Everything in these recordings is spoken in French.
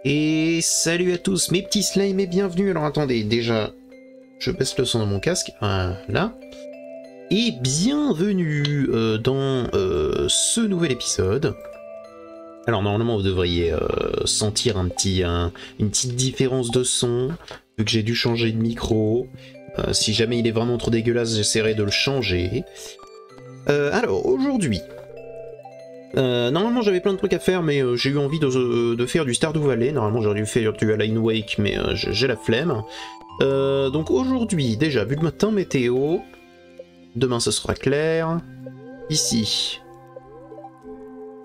Et salut à tous mes petits slimes et bienvenue. Alors attendez, déjà, je baisse le son dans mon casque, voilà. Et bienvenue dans ce nouvel épisode. Alors normalement vous devriez sentir une petite différence de son, vu que j'ai dû changer de micro. Si jamais il est vraiment trop dégueulasse, j'essaierai de le changer. Alors aujourd'hui... normalement j'avais plein de trucs à faire, mais j'ai eu envie de faire du Stardew Valley. Normalement j'aurais dû faire du Alan Wake, mais j'ai la flemme. Donc aujourd'hui, déjà, but de matin, météo. Demain ce sera clair. Ici.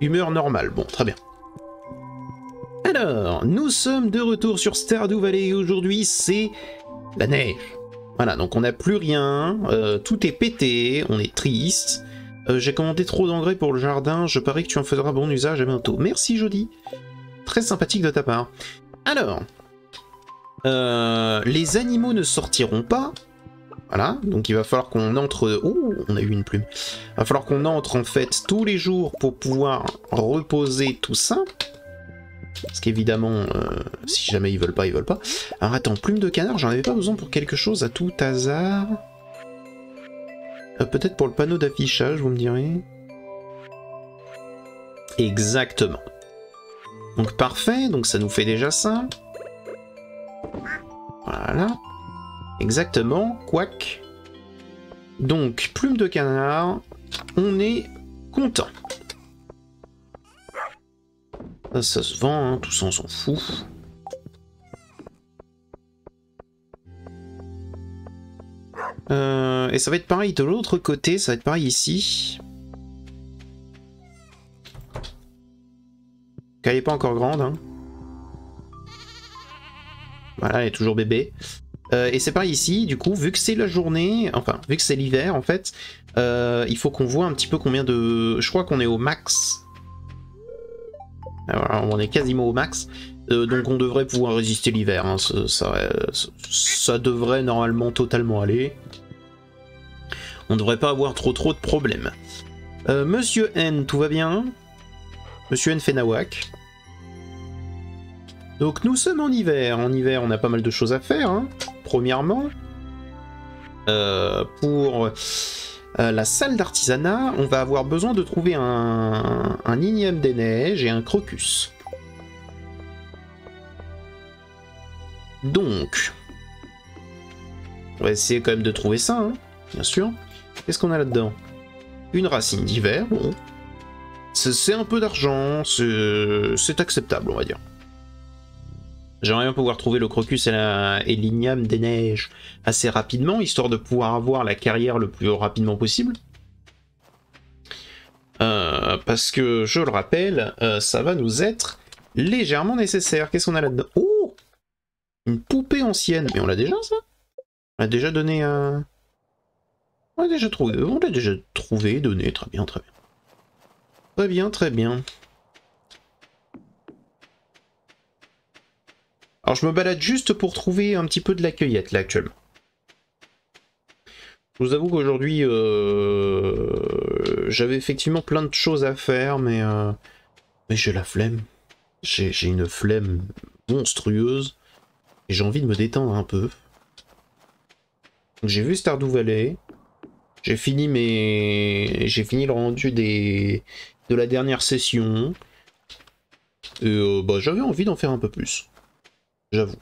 Humeur normale, bon, très bien. Alors, nous sommes de retour sur Stardew Valley et aujourd'hui c'est la neige. Voilà, donc on n'a plus rien, tout est pété, on est triste. J'ai commandé trop d'engrais pour le jardin, je parie que tu en feras bon usage, à bientôt. Merci Jody, très sympathique de ta part. Alors, les animaux ne sortiront pas, voilà, donc il va falloir qu'on entre... Oh, on a eu une plume. Il va falloir qu'on entre en fait tous les jours pour pouvoir reposer tout ça. Parce qu'évidemment, si jamais ils veulent pas, ils veulent pas. Alors attends, plume de canard, j'en avais pas besoin pour quelque chose à tout hasard. Peut-être pour le panneau d'affichage, vous me direz. Exactement. Donc parfait, donc ça nous fait déjà ça. Voilà. Exactement, quack. Donc, plume de canard, on est content. Ça se vend, hein, tout ça on s'en fout. Et ça va être pareil de l'autre côté, ça va être pareil ici. Elle n'est pas encore grande. Hein. Voilà, elle est toujours bébé. Et c'est pareil ici, du coup, vu que c'est la journée, enfin, vu que c'est l'hiver en fait, il faut qu'on voit un petit peu combien de... Je crois qu'on est au max. Alors, on est quasiment au max. Donc on devrait pouvoir résister l'hiver. Hein. Ça devrait normalement totalement aller. On devrait pas avoir trop de problèmes. Monsieur N, tout va bien? Monsieur N fait nawak. Donc nous sommes en hiver. En hiver, on a pas mal de choses à faire. Hein. Premièrement, pour la salle d'artisanat, on va avoir besoin de trouver un igname des neiges et un crocus. Donc, on va essayer quand même de trouver ça, hein, bien sûr. Qu'est-ce qu'on a là-dedans? Une racine d'hiver, bon. C'est un peu d'argent, c'est acceptable, on va dire. J'aimerais bien pouvoir trouver le crocus et l'igname des neiges assez rapidement, histoire de pouvoir avoir la carrière le plus rapidement possible. Parce que, je le rappelle, ça va nous être légèrement nécessaire. Qu'est-ce qu'on a là-dedans? Oh! Une poupée ancienne. Mais on l'a déjà, ça? On l'a déjà donné à... On l'a déjà trouvé, donné. Très bien, très bien. Très bien, très bien. Alors je me balade juste pour trouver un petit peu de la cueillette là actuellement. Je vous avoue qu'aujourd'hui j'avais effectivement plein de choses à faire, mais j'ai la flemme. J'ai une flemme monstrueuse et j'ai envie de me détendre un peu. J'ai vu Stardew Valley. J'ai fini le rendu de la dernière session. Et bah, j'avais envie d'en faire un peu plus. J'avoue.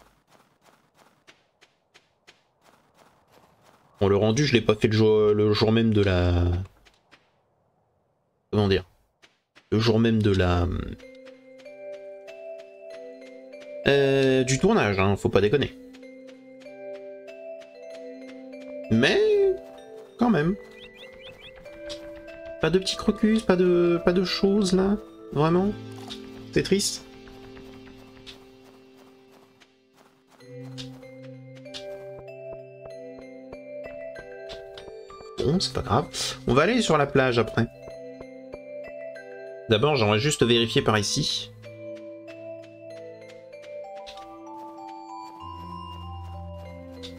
Bon, le rendu, je l'ai pas fait le jour même de la... Comment dire? Le jour même de la... du tournage, hein, faut pas déconner. Mais... Quand même. Pas de petits crocus, pas de choses, là? Vraiment? C'est triste? Bon, c'est pas grave. On va aller sur la plage après. D'abord, j'aimerais juste vérifier par ici.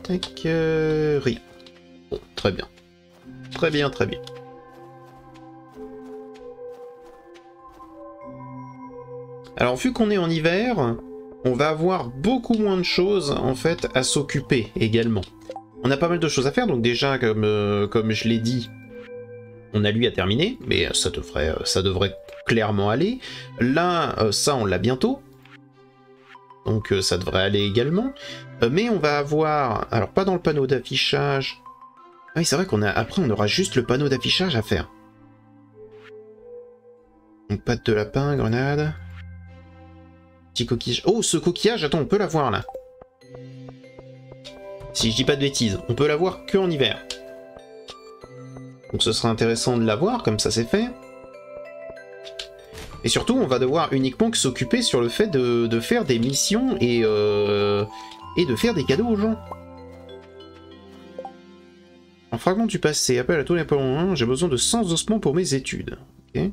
Tac, rien. Bon, très bien. Très bien, très bien. Alors, vu qu'on est en hiver, on va avoir beaucoup moins de choses en fait à s'occuper également. On a pas mal de choses à faire, donc déjà comme je l'ai dit, on a lui à terminer, mais ça devrait clairement aller. Là, ça on l'a bientôt, donc ça devrait aller également. Mais on va avoir, alors pas dans le panneau d'affichage. Ah oui, c'est vrai après on aura juste le panneau d'affichage à faire. Donc patte de lapin, grenade. Petit coquillage. Oh, ce coquillage, attends, on peut l'avoir là. Si je dis pas de bêtises, on peut l'avoir que en hiver. Donc ce sera intéressant de l'avoir, comme ça c'est fait. Et surtout, on va devoir uniquement que s'occuper sur le fait de faire des missions et de faire des cadeaux aux gens. En fragment du passé, appel à tous les Napoléons, j'ai besoin de 100 ossements pour mes études. Okay.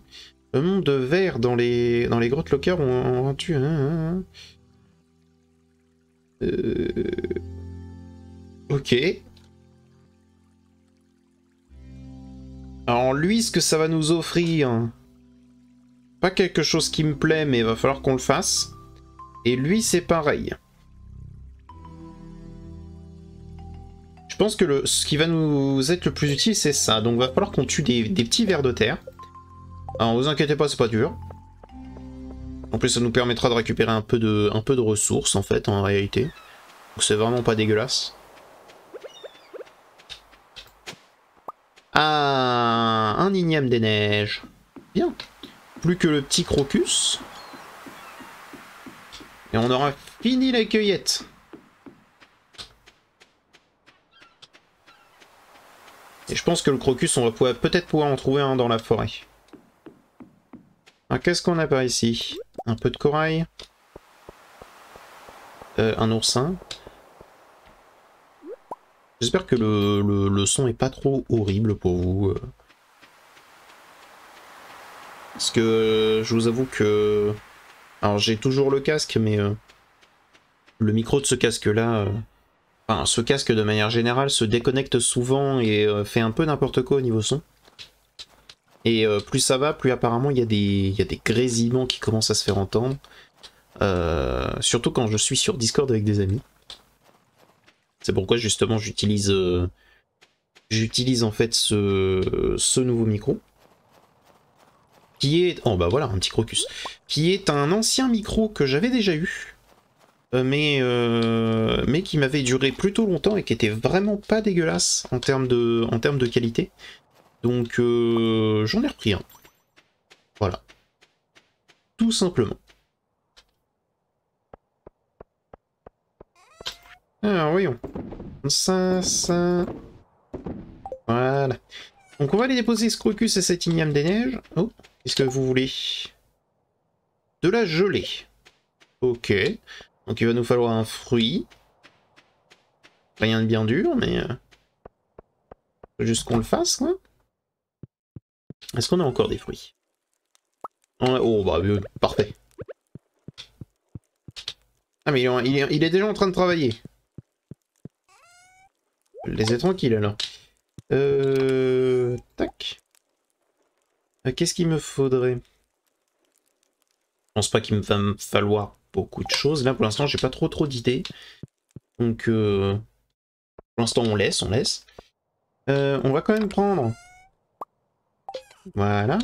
Un monde de verre dans les grottes locales on tue. Ok. Alors lui, ce que ça va nous offrir, pas quelque chose qui me plaît, mais il va falloir qu'on le fasse. Et lui, c'est pareil. Je pense que ce qui va nous être le plus utile, c'est ça. Donc il va falloir qu'on tue des petits vers de terre. Alors vous inquiétez pas, c'est pas dur. En plus, ça nous permettra de récupérer un peu de ressources, en fait, en réalité. Donc c'est vraiment pas dégueulasse. Ah, un igname des neiges. Bien. Plus que le petit crocus. Et on aura fini la cueillette. Et je pense que le crocus, on va peut-être pouvoir en trouver un dans la forêt. Alors qu'est-ce qu'on a par ici? Un peu de corail. Un oursin. J'espère que le son est pas trop horrible pour vous. Parce que je vous avoue que... Alors j'ai toujours le casque, mais le micro de ce casque-là... Enfin, ce casque de manière générale se déconnecte souvent et fait un peu n'importe quoi au niveau son. Et plus ça va, plus apparemment il y a des grésillements qui commencent à se faire entendre. Surtout quand je suis sur Discord avec des amis. C'est pourquoi justement j'utilise en fait ce nouveau micro. Qui est... Oh bah voilà, un petit crocus. Qui est un ancien micro que j'avais déjà eu. Mais qui m'avait duré plutôt longtemps et qui était vraiment pas dégueulasse en termes de qualité. Donc j'en ai repris un. Voilà. Tout simplement. Alors voyons. Ça... Voilà. Donc on va aller déposer ce crocus et cet igname des neiges. Oh, qu'est-ce que vous voulez? De la gelée. Ok. Donc il va nous falloir un fruit. Rien de bien dur, mais... faut juste qu'on le fasse, quoi. Est-ce qu'on a encore des fruits? Oh bah parfait. Ah mais il est déjà en train de travailler. Laissez tranquille alors. Tac. Qu'est-ce qu'il me faudrait? Je pense pas qu'il va me falloir beaucoup de choses. Là pour l'instant j'ai pas trop d'idées. Donc pour l'instant on laisse. On va quand même prendre. Voilà.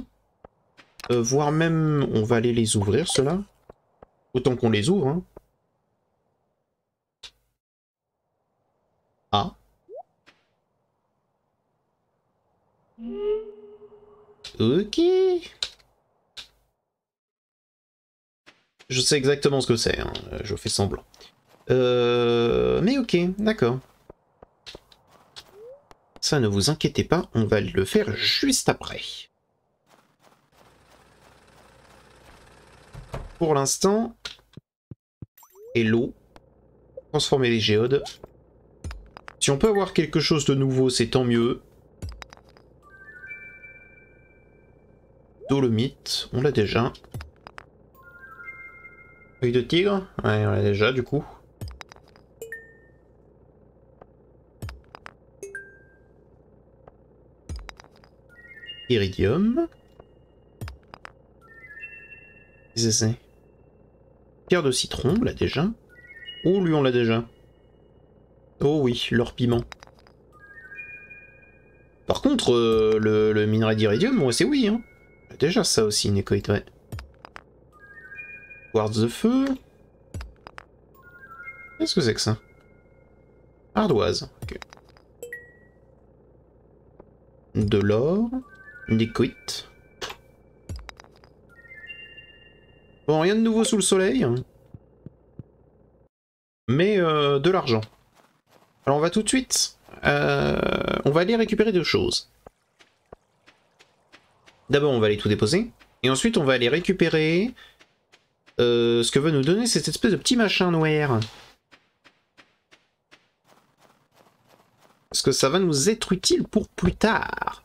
Voire même on va aller les ouvrir ceux-là. Autant qu'on les ouvre. Hein. Ah. Ok. Je sais exactement ce que c'est, hein. Je fais semblant. Mais ok, d'accord. Ça, ne vous inquiétez pas, on va le faire juste après. Pour l'instant, et l'eau. Transformer les géodes. Si on peut avoir quelque chose de nouveau, c'est tant mieux. Dolomite, on l'a déjà. Œil de tigre, ouais, on l'a déjà du coup. Iridium. Qu'est-ce que c'est? Pierre de citron, là déjà. Oh, lui, on l'a déjà. Oh oui, l'or piment. Par contre, le minerai d'iridium, moi, c'est oui, hein. Déjà ça aussi, nécoïde, ouais. Quartz de feu. Qu'est-ce que c'est que ça? Ardoise, ok. De l'or. Nécoïde. Bon, rien de nouveau sous le soleil. Mais de l'argent. Alors on va tout de suite... on va aller récupérer deux choses. D'abord on va aller tout déposer. Et ensuite on va aller récupérer... ce que veut nous donner cette espèce de petit machin noir. Parce que ça va nous être utile pour plus tard.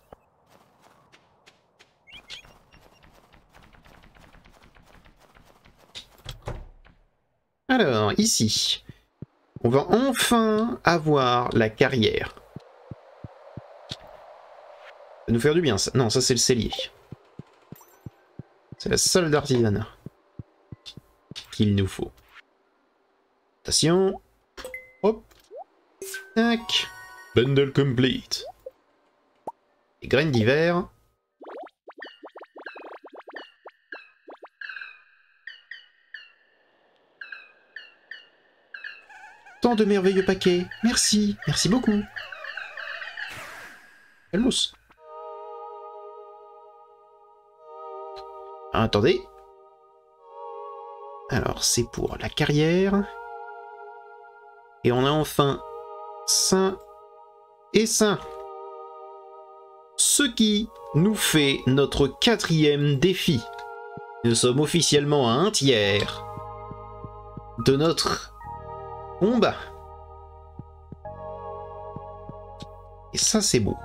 Alors, ici, on va enfin avoir la carrière. Ça va nous faire du bien, ça. Non, ça c'est le cellier. C'est la salle d'artisanat qu'il nous faut. Attention. Hop. Tac. Bundle complete. Les graines d'hiver. Tant de merveilleux paquets. Merci. Merci beaucoup. Calmos. Ah, attendez. Alors, c'est pour la carrière. Et on a enfin ça et ça. Ce qui nous fait notre 4e défi. Nous sommes officiellement à 1/3 de notre combat. Et ça, c'est beau.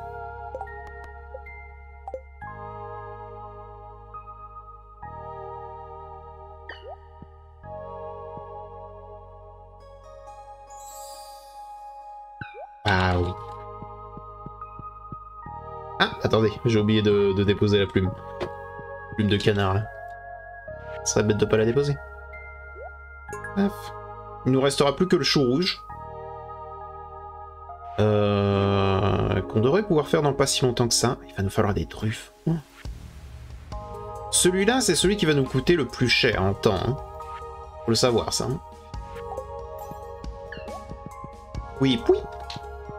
Ah oui. Ah, attendez, j'ai oublié de déposer la plume. Plume de canard, là. Ce serait bête de pas la déposer. Paf. Il nous restera plus que le chou rouge. Qu'on devrait pouvoir faire dans pas si longtemps que ça. Il va nous falloir des truffes. Celui-là, c'est celui qui va nous coûter le plus cher en temps. Hein. Faut le savoir, ça. Hein. Oui, oui.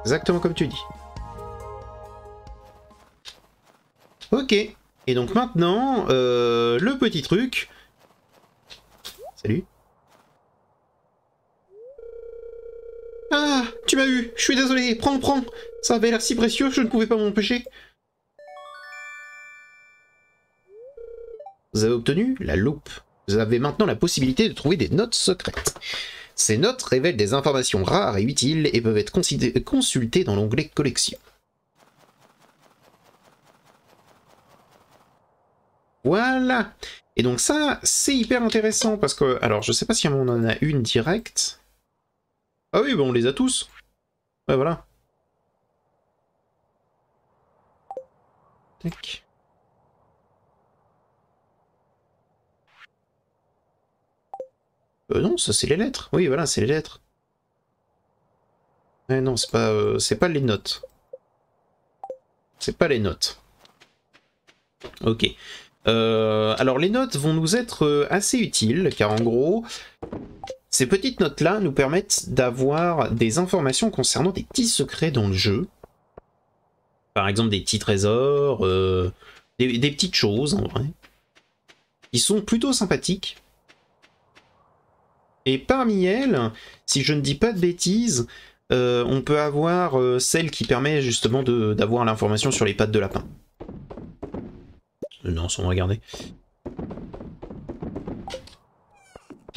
Exactement comme tu dis. Ok. Et donc maintenant, le petit truc... Salut. Ah, tu m'as eu. Je suis désolé. Prends. Ça avait l'air si précieux, je ne pouvais pas m'empêcher. Vous avez obtenu la loupe. Vous avez maintenant la possibilité de trouver des notes secrètes. Ces notes révèlent des informations rares et utiles et peuvent être consultées dans l'onglet collection. Voilà. Et donc ça, c'est hyper intéressant parce que... Alors, je sais pas si on en a une directe. Ah oui, bon, on les a tous. Ouais, voilà. Tac. Non, ça c'est les lettres. Oui, voilà, c'est les lettres. Ouais, non, c'est pas les notes. C'est pas les notes. Ok. Alors les notes vont nous être assez utiles, car en gros, ces petites notes-là nous permettent d'avoir des informations concernant des petits secrets dans le jeu. Par exemple des petits trésors, des petites choses en vrai, qui sont plutôt sympathiques. Et parmi elles, si je ne dis pas de bêtises, on peut avoir celle qui permet justement d'avoir l'information sur les pattes de lapin. Non, sans regarder.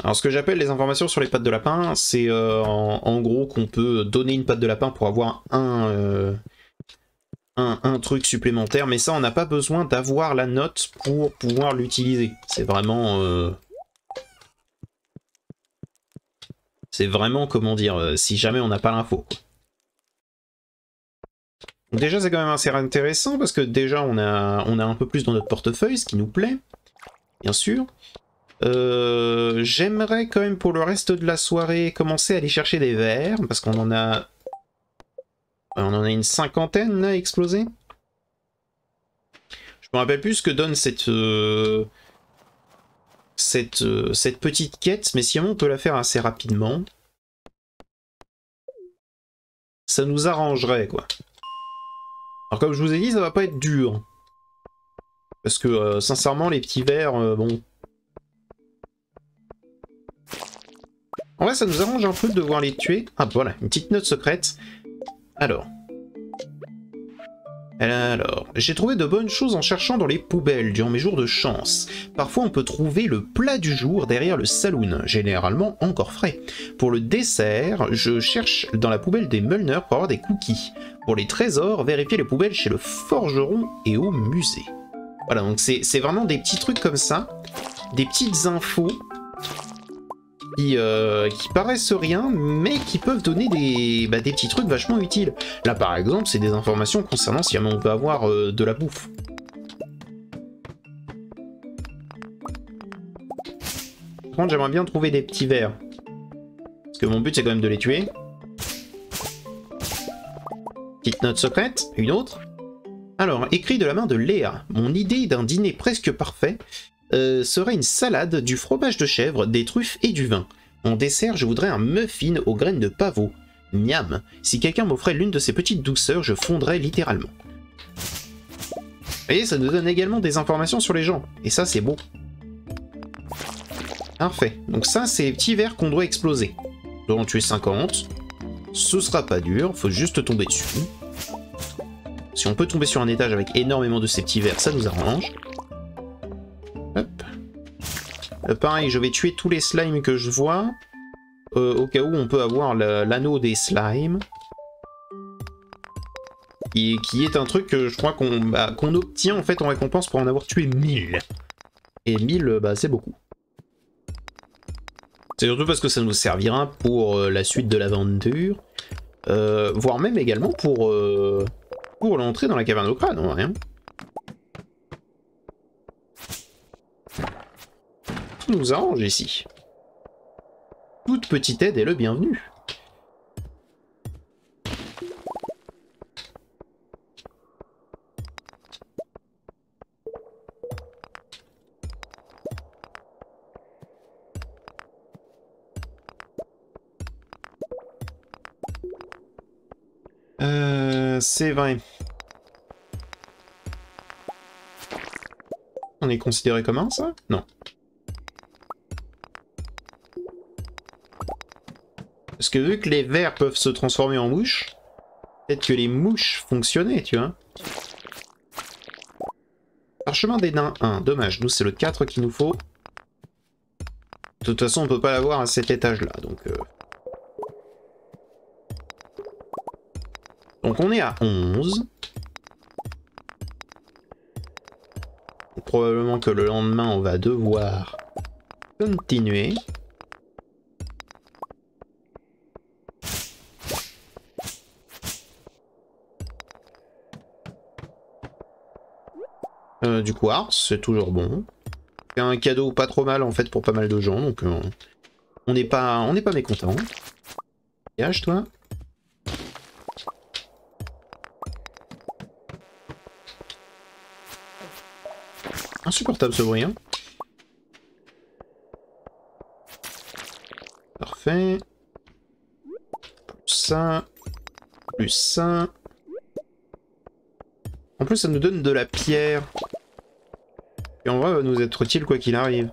Alors ce que j'appelle les informations sur les pattes de lapin, c'est en gros qu'on peut donner une patte de lapin pour avoir un truc supplémentaire, mais ça on n'a pas besoin d'avoir la note pour pouvoir l'utiliser. C'est vraiment... C'est vraiment, comment dire, si jamais on n'a pas l'info. Déjà c'est quand même assez intéressant parce que déjà on a un peu plus dans notre portefeuille, ce qui nous plaît, bien sûr. J'aimerais quand même pour le reste de la soirée commencer à aller chercher des vers, parce qu'on en a... On en a une cinquantaine là explosé. Je me rappelle plus ce que donne cette petite quête, mais si on peut la faire assez rapidement, ça nous arrangerait quoi. Alors comme je vous ai dit, ça va pas être dur. Parce que sincèrement les petits vers, bon... En vrai ça nous arrange un peu de devoir les tuer. Ah voilà, une petite note secrète. Alors, j'ai trouvé de bonnes choses en cherchant dans les poubelles durant mes jours de chance. Parfois on peut trouver le plat du jour derrière le saloon, généralement encore frais. Pour le dessert, je cherche dans la poubelle des Mullner pour avoir des cookies. Pour les trésors, vérifiez les poubelles chez le forgeron et au musée. Voilà, donc c'est vraiment des petits trucs comme ça, des petites infos qui paraissent rien, mais qui peuvent donner des petits trucs vachement utiles. Là, par exemple, c'est des informations concernant si jamais on peut avoir de la bouffe. Par contre, j'aimerais bien trouver des petits vers. Parce que mon but, c'est quand même de les tuer. Petite note secrète, une autre. Alors, écrit de la main de Léa. Mon idée d'un dîner presque parfait serait une salade, du fromage de chèvre, des truffes et du vin. En dessert, je voudrais un muffin aux graines de pavot. Miam. Si quelqu'un m'offrait l'une de ces petites douceurs, je fondrais littéralement. Vous voyez, ça nous donne également des informations sur les gens. Et ça, c'est beau. Parfait. Donc ça, c'est les petits vers qu'on doit exploser. Nous devons en tuer 50. Ce sera pas dur, faut juste tomber dessus. Si on peut tomber sur un étage avec énormément de ces petits vers, ça nous arrange. Hop. Pareil, je vais tuer tous les slimes que je vois. Au cas où on peut avoir l'anneau des slimes. Qui est un truc que je crois qu'on obtient en fait en récompense pour en avoir tué 1000. Et 1000, c'est beaucoup. C'est surtout parce que ça nous servira pour la suite de l'aventure. Voire même également pour l'entrée dans la caverne au crâne, hein, rien. Tout nous arrange ici. Toute petite aide est le bienvenu. C'est vrai. On est considéré comme un, ça? Non. Parce que vu que les vers peuvent se transformer en mouches, peut-être que les mouches fonctionnaient, tu vois. Parchemin des nains 1, dommage, nous c'est le 4 qu'il nous faut. De toute façon on peut pas l'avoir à cet étage là, donc... Donc on est à 11. Et probablement que le lendemain on va devoir continuer. Du quartz, c'est toujours bon. C'est un cadeau pas trop mal en fait pour pas mal de gens, donc on n'est pas mécontent. Dégage toi. Insupportable ce bruit, hein. Parfait. Plus ça. Plus ça. En plus ça nous donne de la pierre. Et en vrai, va nous être utile quoi qu'il arrive.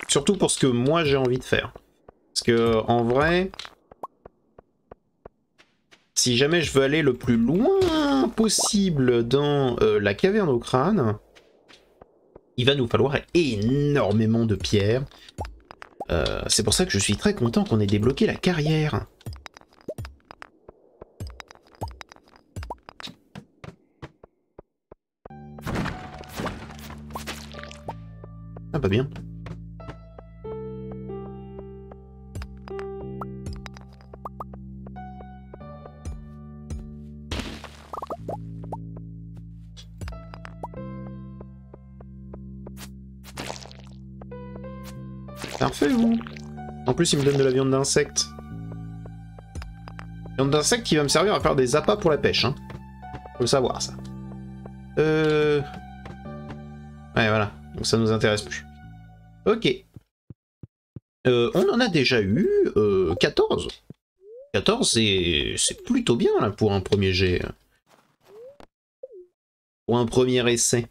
Surtout pour ce que moi j'ai envie de faire. Parce que en vrai, si jamais je veux aller le plus loin possible dans la caverne au crâne, il va nous falloir énormément de pierres. C'est pour ça que je suis très content qu'on ait débloqué la carrière. Ah pas bien. Parfait, vous. En plus, il me donne de la viande d'insecte. Viande d'insecte qui va me servir à faire des appâts pour la pêche, hein. Faut le savoir, ça. Ouais, voilà. Donc ça nous intéresse plus. Ok. On en a déjà eu 14. 14, c'est plutôt bien, là, pour un premier jet. Pour un premier essai.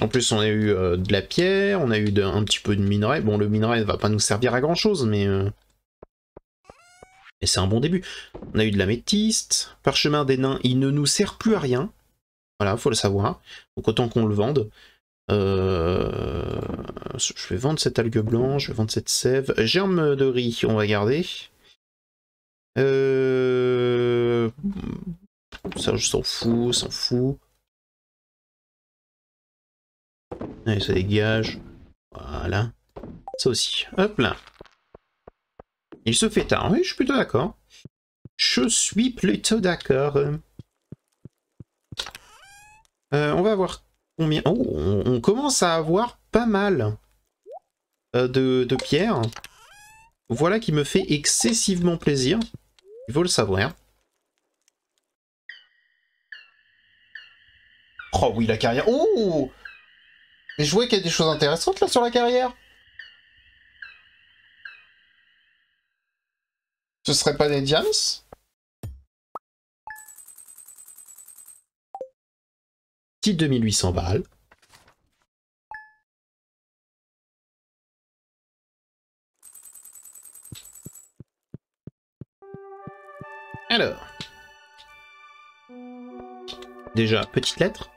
En plus, on a eu de la pierre, on a eu un petit peu de minerai. Bon, le minerai ne va pas nous servir à grand-chose, mais c'est un bon début. On a eu de l'améthyste. Parchemin des nains, il ne nous sert plus à rien. Voilà, faut le savoir. Donc autant qu'on le vende. Je vais vendre cette algue blanche, je vais vendre cette sève. Germe de riz, on va garder. Ça, je s'en fous, s'en fout. Allez, ça dégage. Voilà. Ça aussi. Hop là. Il se fait tard. Oui, je suis plutôt d'accord. Je suis plutôt d'accord. On va avoir combien... Oh, on commence à avoir pas mal de pierres. Voilà qui me fait excessivement plaisir. Il faut le savoir. Oh oui, la carrière. Oh! Mais je vois qu'il y a des choses intéressantes là sur la carrière. Ce serait pas des diams? Petit 2800 balles. Alors. Déjà, petite lettre.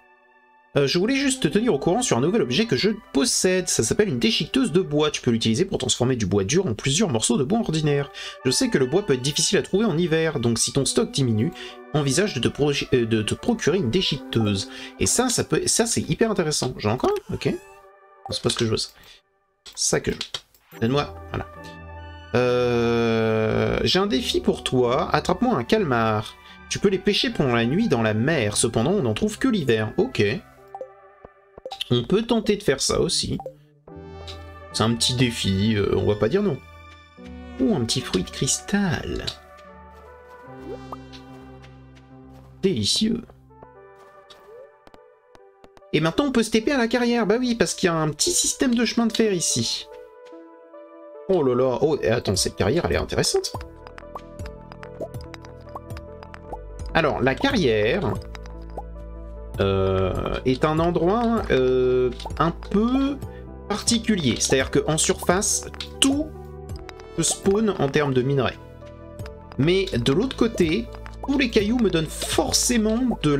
Je voulais juste te tenir au courant sur un nouvel objet que je possède. Ça s'appelle une déchiqueteuse de bois. Tu peux l'utiliser pour transformer du bois dur en plusieurs morceaux de bois ordinaire. Je sais que le bois peut être difficile à trouver en hiver, donc si ton stock diminue, envisage de te procurer une déchiqueteuse. Et ça c'est hyper intéressant. J'en ai encore un? Ok. C'est pas ce que je veux. Ça que je veux. Donne-moi. Voilà. J'ai un défi pour toi. Attrape-moi un calmar. Tu peux les pêcher pendant la nuit dans la mer. Cependant, on n'en trouve que l'hiver. Ok. On peut tenter de faire ça aussi. C'est un petit défi, on va pas dire non. Oh, un petit fruit de cristal. Délicieux. Et maintenant on peut se TP à la carrière. Bah oui, parce qu'il y a un petit système de chemin de fer ici. Oh là là. Oh, attends, cette carrière, elle est intéressante. Alors, la carrière... est un endroit un peu particulier. C'est-à-dire qu'en surface, tout peut spawn en termes de minerais. Mais de l'autre côté, tous les cailloux me donnent forcément de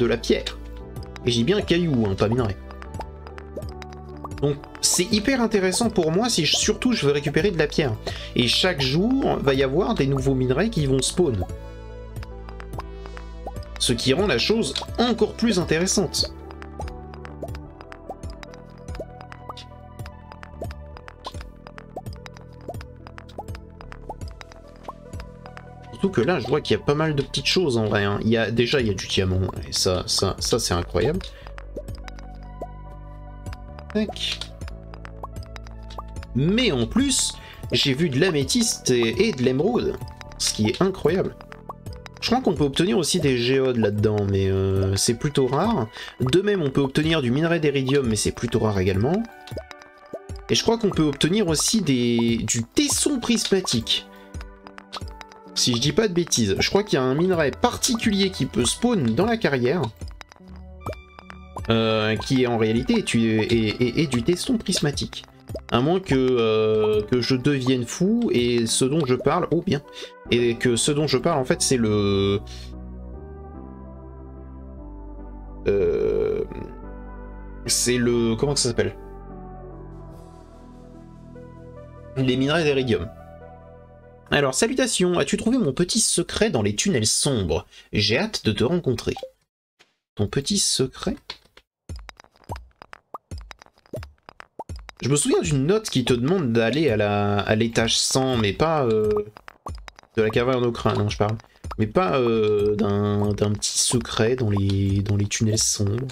la pierre. Et j'ai bien caillou, hein, pas minerai. Donc c'est hyper intéressant pour moi si surtout je veux récupérer de la pierre. Et chaque jour, va y avoir des nouveaux minerais qui vont spawn. Ce qui rend la chose encore plus intéressante. Surtout que là, je vois qu'il y a pas mal de petites choses en vrai. Hein. Déjà, il y a du diamant, et ça c'est incroyable. Tac. Mais en plus, j'ai vu de l'améthyste et de l'émeraude, ce qui est incroyable. Je crois qu'on peut obtenir aussi des géodes là-dedans, mais c'est plutôt rare. De même, on peut obtenir du minerai d'éridium, mais c'est plutôt rare également. Et je crois qu'on peut obtenir aussi du tesson prismatique. Si je dis pas de bêtises. Je crois qu'il y a un minerai particulier qui peut spawn dans la carrière. Qui est en réalité est du tesson prismatique. À moins que je devienne fou, et ce dont je parle... Oh bien. Et que ce dont je parle, en fait, c'est le... c'est le... Comment ça s'appelle? Les minerais d'éridium. Alors, salutations, as-tu trouvé mon petit secret dans les tunnels sombres? J'ai hâte de te rencontrer. Ton petit secret? Je me souviens d'une note qui te demande d'aller à l'étage 100, mais pas de la caverne au crâne, non, je parle. Mais pas d'un petit secret dans les tunnels sombres,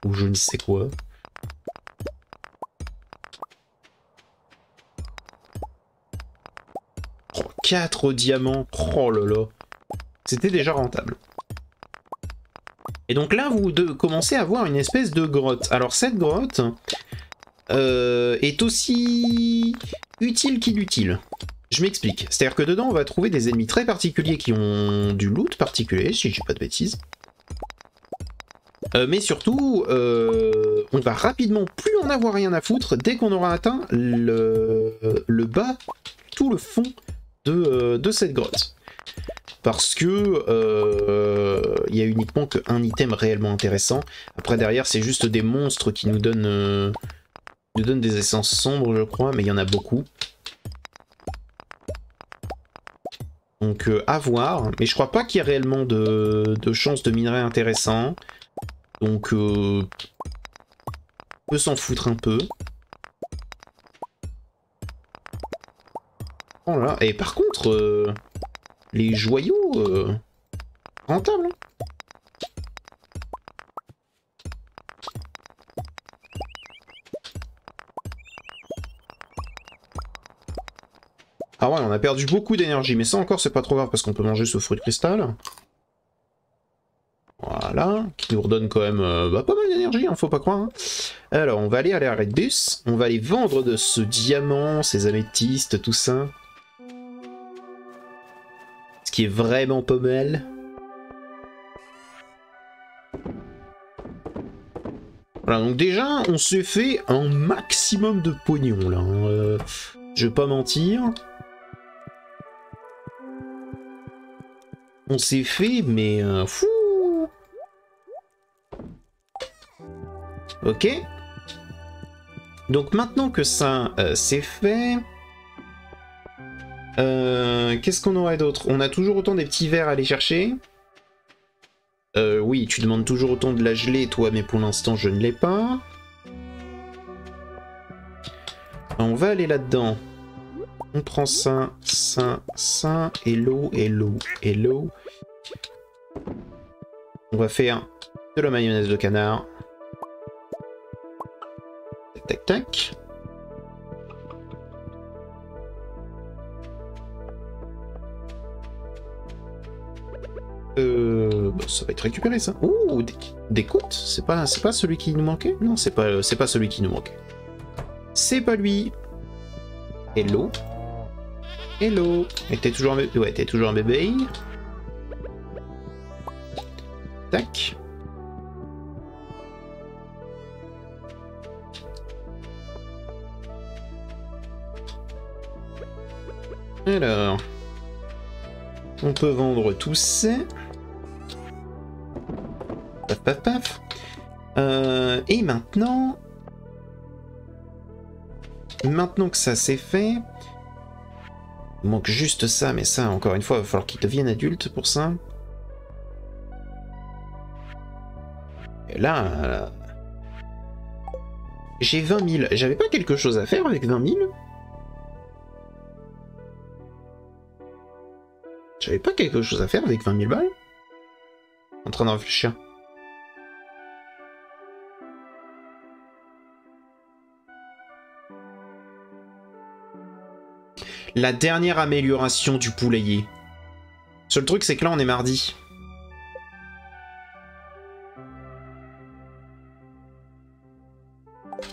ou je ne sais quoi. 4 diamants. Oh là là. C'était déjà rentable. Et donc là, vous commencez à voir une espèce de grotte. Alors cette grotte est aussi utile qu'inutile. Je m'explique. C'est-à-dire que dedans, on va trouver des ennemis très particuliers qui ont du loot particulier, si je dis pas de bêtises. Mais surtout, on va rapidement plus en avoir rien à foutre dès qu'on aura atteint le bas, tout le fond de cette grotte. Parce que il y a uniquement qu'un item réellement intéressant. Après derrière c'est juste des monstres qui nous donnent des essences sombres je crois, mais il y en a beaucoup. Donc à voir, mais je crois pas qu'il y ait réellement de chances de minerais intéressants. Donc on peut s'en foutre un peu. Voilà. Et par contre, les joyaux, rentables. Hein. Ah ouais, on a perdu beaucoup d'énergie, mais ça encore c'est pas trop grave parce qu'on peut manger ce fruit de cristal. Voilà, qui nous redonne quand même pas mal d'énergie, hein, faut pas croire. Hein. Alors, on va aller à l'arrêt de bus, on va aller vendre de ce diamant, ces améthystes, tout ça. Ce qui est vraiment pas mal. Voilà, donc déjà, on s'est fait un maximum de pognon, là. Hein. Je vais pas mentir. On s'est fait, mais fou. Ok. Donc maintenant que ça c'est fait, qu'est-ce qu'on aurait d'autre? On a toujours autant des petits vers à aller chercher. Oui, tu demandes toujours autant de la gelée, toi, mais pour l'instant je ne l'ai pas. On va aller là-dedans. On prend ça, ça, ça, et l'eau, et l'eau, et l'eau. On va faire de la mayonnaise de canard. Tac, tac, tac. Bah, ça va être récupéré ça. Ouh, des côtes. C'est pas celui qui nous manquait? Non, c'est pas celui qui nous manquait. C'est pas lui. Hello. Hello. Et t'es toujours un bébé? Ouais, t'es toujours un bébé. Tac. Alors. On peut vendre tous ces. Paf, paf, paf. Et maintenant... Maintenant que ça c'est fait... Il manque juste ça, mais ça, encore une fois, il va falloir qu'il devienne adulte pour ça. Et là... J'ai 20 000. J'avais pas quelque chose à faire avec 20 000? J'avais pas quelque chose à faire avec 20 000 balles? En train de réfléchir. La dernière amélioration du poulailler. Seul truc, c'est que là, on est mardi.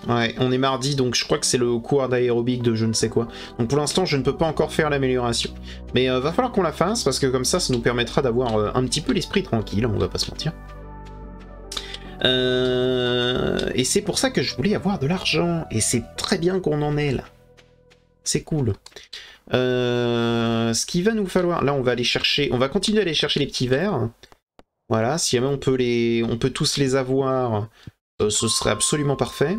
Ouais, on est mardi, donc je crois que c'est le cours d'aérobic de je ne sais quoi. Donc pour l'instant, je ne peux pas encore faire l'amélioration. Mais va falloir qu'on la fasse, parce que comme ça nous permettra d'avoir un petit peu l'esprit tranquille, on va pas se mentir. Et c'est pour ça que je voulais avoir de l'argent, et c'est très bien qu'on en ait là. C'est cool. Ce qu'il va nous falloir... Là, on va aller chercher... On va continuer à aller chercher les petits vers. Voilà, si jamais on peut tous les avoir, ce serait absolument parfait.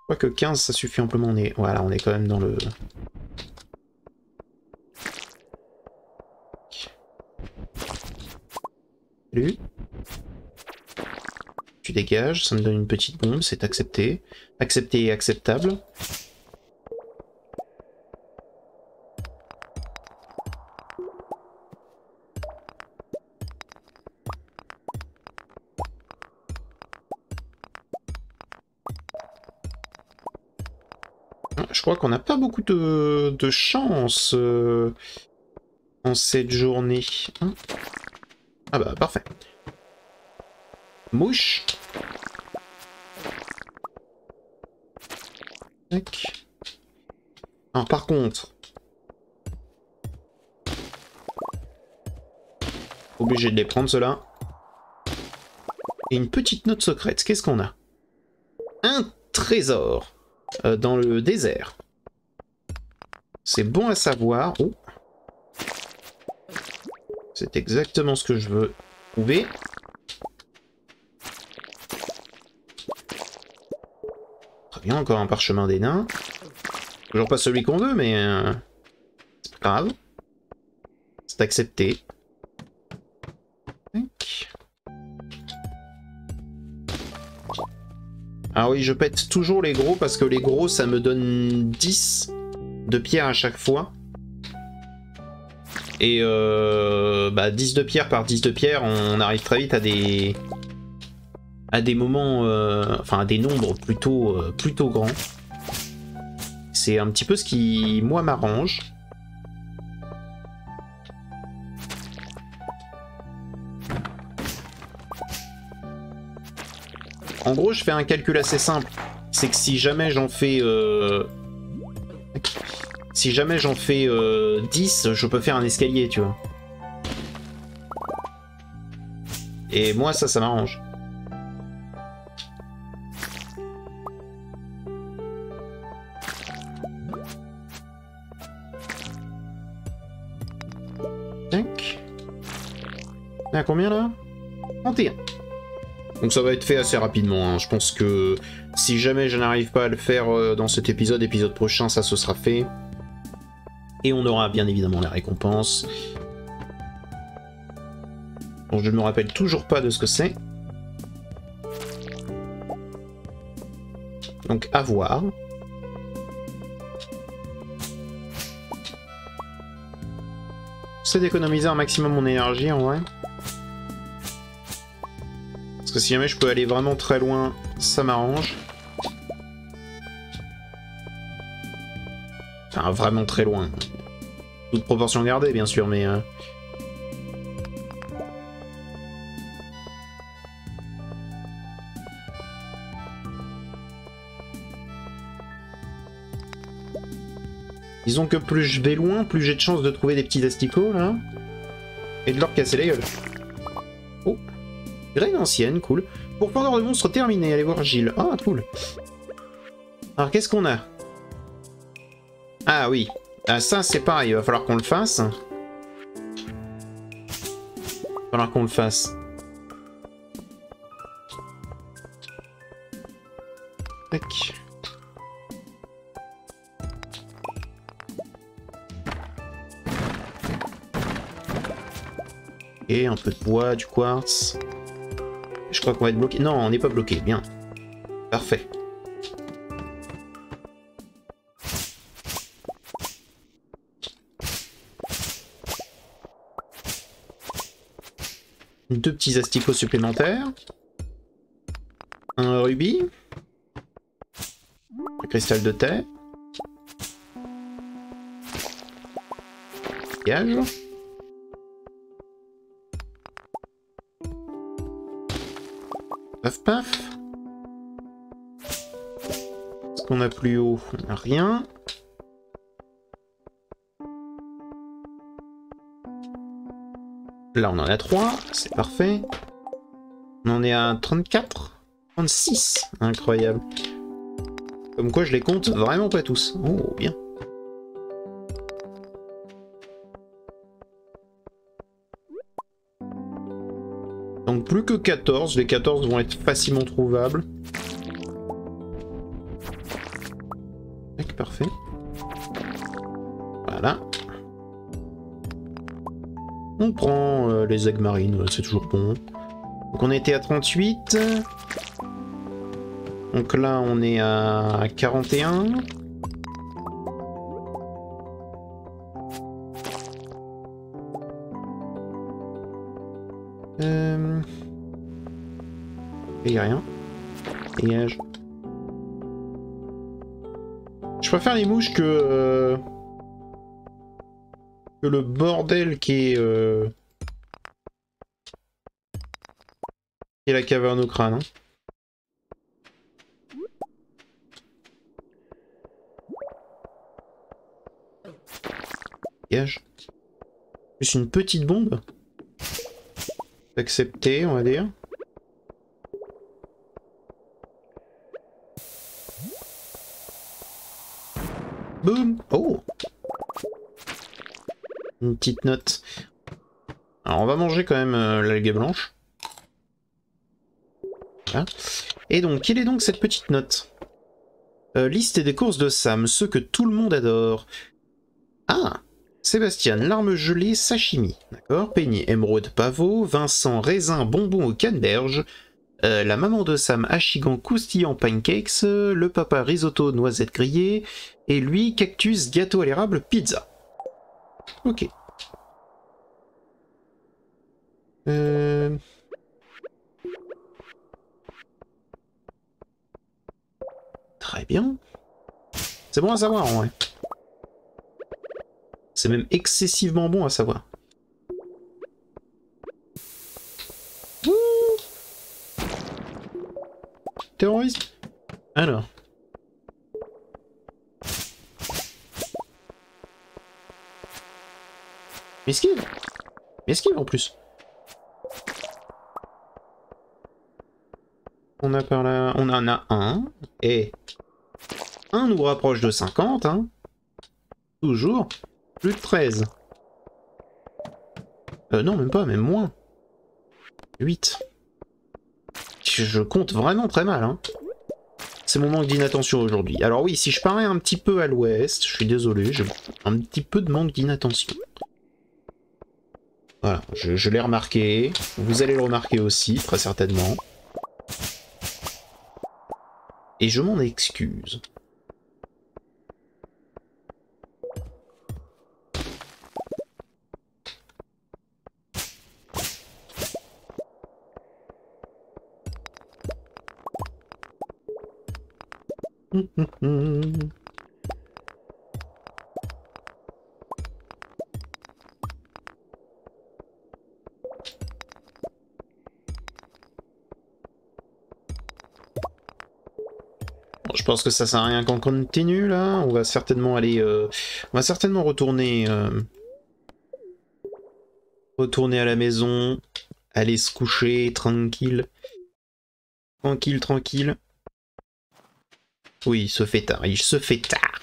Je crois que 15, ça suffit amplement. Voilà, on est quand même dans le... Salut. Tu dégages, ça me donne une petite bombe, c'est accepté. Accepté et acceptable. Je crois qu'on n'a pas beaucoup de chance en cette journée. Hein, ah bah parfait. Mouche. Tac. Alors par contre, obligé de les prendre ceux-là. Et une petite note secrète. Qu'est-ce qu'on a? Un trésor dans le désert. C'est bon à savoir. Oh. C'est exactement ce que je veux trouver. Très bien, encore un parchemin des nains. Toujours pas celui qu'on veut, mais c'est pas grave. C'est accepté. Tac. Ah oui, je pète toujours les gros parce que les gros, ça me donne 10 de pierre à chaque fois. Et 10 de pierre par 10 de pierre, on arrive très vite à des moments, enfin à des nombres plutôt grands. C'est un petit peu ce qui, moi, m'arrange. En gros, je fais un calcul assez simple. C'est que si jamais j'en fais... Si jamais j'en fais 10, je peux faire un escalier, tu vois. Et moi, ça m'arrange. Tac. On est à combien là? 31. Donc ça va être fait assez rapidement, hein. Je pense que si jamais je n'arrive pas à le faire dans cet épisode prochain, ça se sera fait. Et on aura bien évidemment la récompense. Bon, je ne me rappelle toujours pas de ce que c'est. Donc à voir. J'essaie d'économiser un maximum mon énergie en vrai. Parce que si jamais je peux aller vraiment très loin, ça m'arrange. Enfin, vraiment très loin. Toute proportion gardée, bien sûr, mais... Disons que plus je vais loin, plus j'ai de chances de trouver des petits asticots, là. Et de leur casser la gueule. Oh. Graine ancienne, cool. Pourfendeur de monstres terminé, allez voir Gilles. Ah, cool. Alors, qu'est-ce qu'on a? Ah oui. Ah, ça, c'est pareil, il va falloir qu'on le fasse. Il va falloir qu'on le fasse. Tac. Et un peu de bois, du quartz. Je crois qu'on va être bloqué. Non, on n'est pas bloqué. Bien. Parfait. Deux petits asticots supplémentaires. Un rubis. Un cristal de terre. Gage. Paf paf. Ce qu'on a plus haut, on n'a rien. Là on en a 3, c'est parfait. On en est à 34, 36, incroyable. Comme quoi je les compte vraiment pas tous. Oh bien. Donc plus que 14, les 14 vont être facilement trouvables. Tac, parfait. Voilà. On prend les aigues marines, c'est toujours bon. Donc on était à 38. Donc là on est à 41. Et y'a rien. Dégage. Je préfère les mouches que le bordel qui est la caverne au crâne. Hein. Gage. Juste une petite bombe. Accepté, on va dire. Boum. Oh. Une petite note. Alors on va manger quand même l'algue blanche. Voilà. Et donc, quelle est donc cette petite note? Liste des courses de Sam, ceux que tout le monde adore. Ah, Sébastien, larmes gelées, sashimi. D'accord. Peigné, émeraude, pavot. Vincent, raisin, bonbon au canneberge. La maman de Sam, achigan, croustillant, pancakes. Le papa, risotto, noisette grillée. Et lui, cactus, gâteau à l'érable, pizza. Ok. Très bien. C'est bon à savoir, en vrai. C'est même excessivement bon à savoir. Ouh. Terroriste. Alors. Esquive. Esquive en plus. On a par là... On en a un. Et... un nous rapproche de 50, hein. Toujours. Plus de 13. Non, même pas, même moins. 8. Je compte vraiment très mal, hein. C'est mon manque d'inattention aujourd'hui. Alors oui, si je parais un petit peu à l'ouest, je suis désolé, j'ai un petit peu de manque d'inattention. Voilà, je l'ai remarqué. Vous allez le remarquer aussi, très certainement. Et je m'en excuse. Je pense que ça sert à rien qu'on continue là. On va certainement aller, on va certainement retourner, retourner à la maison, aller se coucher tranquille, tranquille, tranquille. Oui, il se fait tard, il se fait tard.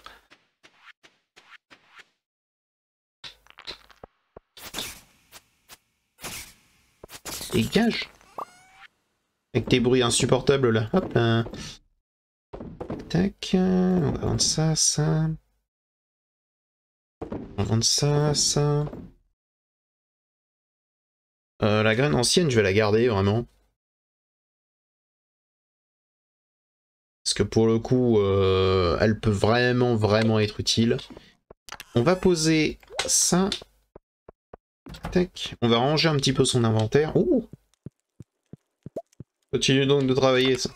Dégage. Avec tes bruits insupportables là. Hop là. Tac, on va vendre ça, ça. On va vendre ça, ça. La graine ancienne, je vais la garder, vraiment. Parce que pour le coup, elle peut vraiment, vraiment être utile. On va poser ça. Tac. On va ranger un petit peu son inventaire. Ouh. Continue donc de travailler, ça.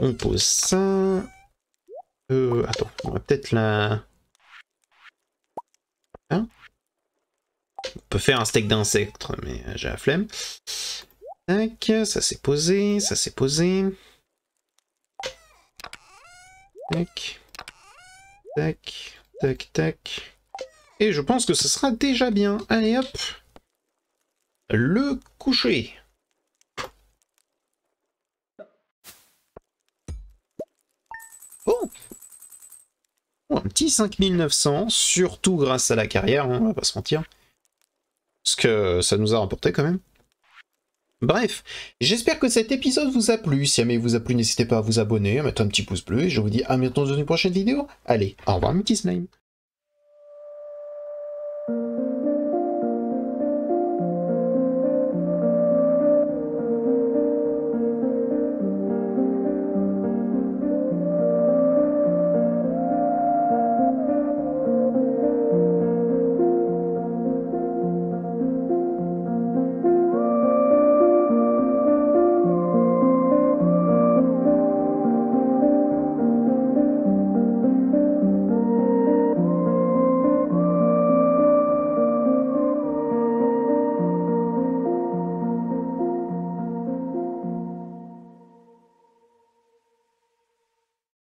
On pose ça. Attends, on va peut-être la... Hein? On peut faire un steak d'insectes, mais j'ai la flemme. Tac, ça s'est posé, ça s'est posé. Tac. Tac, tac, tac. Et je pense que ce sera déjà bien. Allez hop. Le coucher. Oh, un petit 5900, surtout grâce à la carrière, hein, on va pas se mentir. Parce que ça nous a rapporté quand même. Bref, j'espère que cet épisode vous a plu. Si jamais il vous a plu, n'hésitez pas à vous abonner, à mettre un petit pouce bleu, et je vous dis à bientôt dans une prochaine vidéo. Allez, au revoir mes petits slimes.